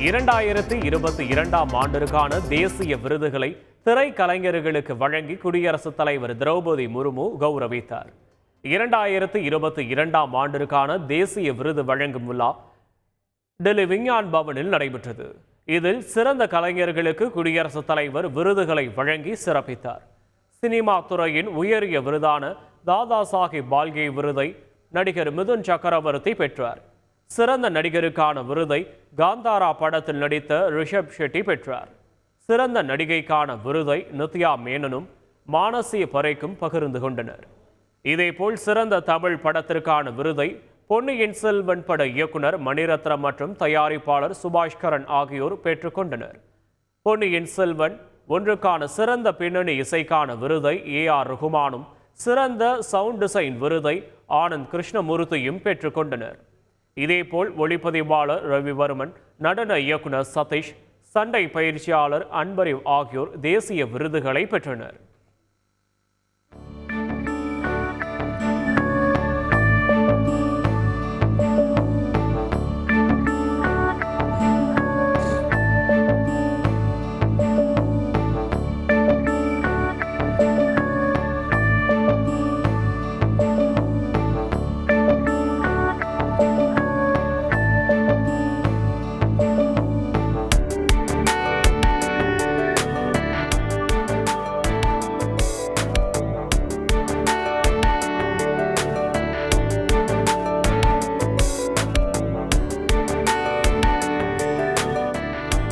2022ஆம் ஆண்டிற்கான தேசிய விருதுகளை திரைக்கலைஞர்களுக்கு வழங்கி குடியரசுத் தலைவர் திரௌபதி முர்மு கௌரவித்தார். 2022ஆம் ஆண்டிற்கான தேசிய விருது வழங்கும் விழா டெல்லி விஞ்ஞான் பவனில் நடைபெற்றது. இதில் சிறந்த கலைஞர்களுக்கு குடியரசுத் தலைவர் விருதுகளை வழங்கி சிறப்பித்தார். சினிமா துறையின் உயரிய விருதான தாதா சாஹிப் பால்கே விருதை நடிகர் மிதுன் சக்கரவர்த்தி பெற்றார். சிறந்த நடிகருக்கான விருதை காந்தாரா படத்தில் நடித்த ரிஷப் ஷெட்டி பெற்றார். சிறந்த நடிகைக்கான விருதை நித்யா மேனனும் மானசி பரேக்கும் பகிர்ந்து கொண்டனர். இதேபோல் சிறந்த தமிழ் படத்திற்கான விருதை பொன்னியின் செல்வன் பட இயக்குனர் மணிரத்னம் மற்றும் தயாரிப்பாளர் சுபாஷ்கரன் ஆகியோர் பெற்றுக்கொண்டனர். பொன்னியின் செல்வன் ஒன்றுக்கான சிறந்த பின்னணி இசைக்கான விருதை ஏஆர் ரகுமானும் சிறந்த சவுண்ட் டிசைன் விருதை ஆனந்த் கிருஷ்ணமூர்த்தியும் பெற்றுக்கொண்டனர். இதேபோல் ஒளிப்பதிவாளர் ரவிவர்மன், நடன இயக்குனர் சதீஷ், சண்டை பயிற்சியாளர் அன்பரிவ் ஆகியோர் தேசிய விருதுகளை பெற்றனர்.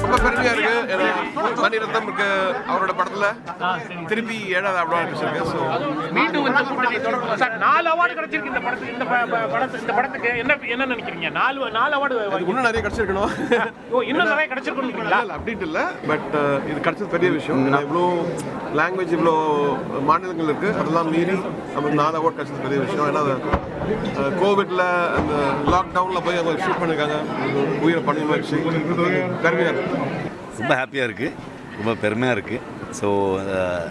ரொம்ப பெருமையா இருக்கு. மணிரத்னம் அவரோட படத்துல திருப்பி 7வது அவார்டு கிடைச்சிருக்கு. மீண்டும் இந்த கூட்டணி தொடரும் சார். 4 அவார்டு கிடைச்சிருக்கு இந்த படத்துக்கு. இந்த படத்துக்கு என்ன நினைக்கிறீங்க? 4 அவார்டு இன்னும் நிறைய கிடைச்சிருக்கணும். இன்னும் நிறைய கிடைச்சிருக்கணும்ங்களா? அப்படின்ட்டு இல்லை, பட் இது கிடைச்சது பெரிய விஷயம். இவ்வளோ லாங்குவேஜ், இவ்வளோ மாநிலங்கள் இருக்கு, அதெல்லாம் மீறி நமக்கு 4 அவார்டு கிடைச்சது பெரிய விஷயம். ஏன்னா கோவிட்ல அந்த லாக்டவுன்ல போய் அவங்க ஷூட் பண்ணிருக்காங்க. உயிரை பண்ணி மாதிரி பெருமையா இருக்கு. ரொம்ப ஹாப்பியாக இருக்குது, ரொம்ப பெருமையாக இருக்குது. ஸோ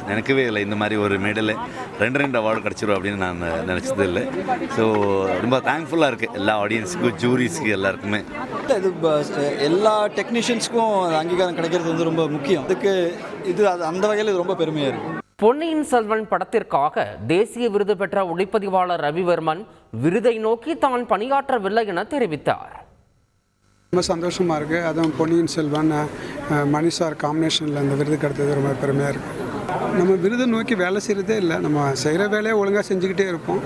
நினைக்கவே இல்லை இந்த மாதிரி ஒரு மெடலு 2 அவார்டு கிடச்சிரும் அப்படின்னு நான் நினச்சது இல்லை. ஸோ ரொம்ப தேங்க்ஃபுல்லாக இருக்குது எல்லா ஆடியன்ஸுக்கும், ஜூரிஸ்க்கு, எல்லாருக்குமே. இது எல்லா டெக்னீஷியன்ஸ்க்கும் அங்கீகாரம் கிடைக்கிறது வந்து ரொம்ப முக்கியம். அதுக்கு இது அந்த வகையில் இது ரொம்ப பெருமையாக இருக்குது. பொன்னியின் செல்வன் படத்திற்காக தேசிய விருது பெற்ற ஒளிப்பதிவாளர் ரவிவர்மன் விருதை நோக்கி தான் பணியாற்றவில்லை என தெரிவித்தார். ரொம்ப சந்தோஷமாக இருக்குது. அதுவும் பொன்னியின் செல்வன் மணி சார் காம்பினேஷனில் அந்த விருது கிடைத்தது ரொம்ப பெருமையாக இருக்குது. நம்ம விருதை நோக்கி வேலை செய்கிறதே இல்லை, நம்ம செய்கிற வேலையை ஒழுங்காக செஞ்சுக்கிட்டே இருப்போம்.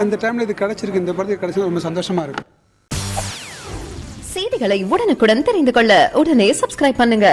அந்த டைமில் இது கிடச்சிருக்கு, இந்த படத்துக்கு கிடச்சது ரொம்ப சந்தோஷமாக இருக்குது. செய்திகளை உடனுக்குடன் தெரிந்து கொள்ள உடனே சப்ஸ்கிரைப் பண்ணுங்க.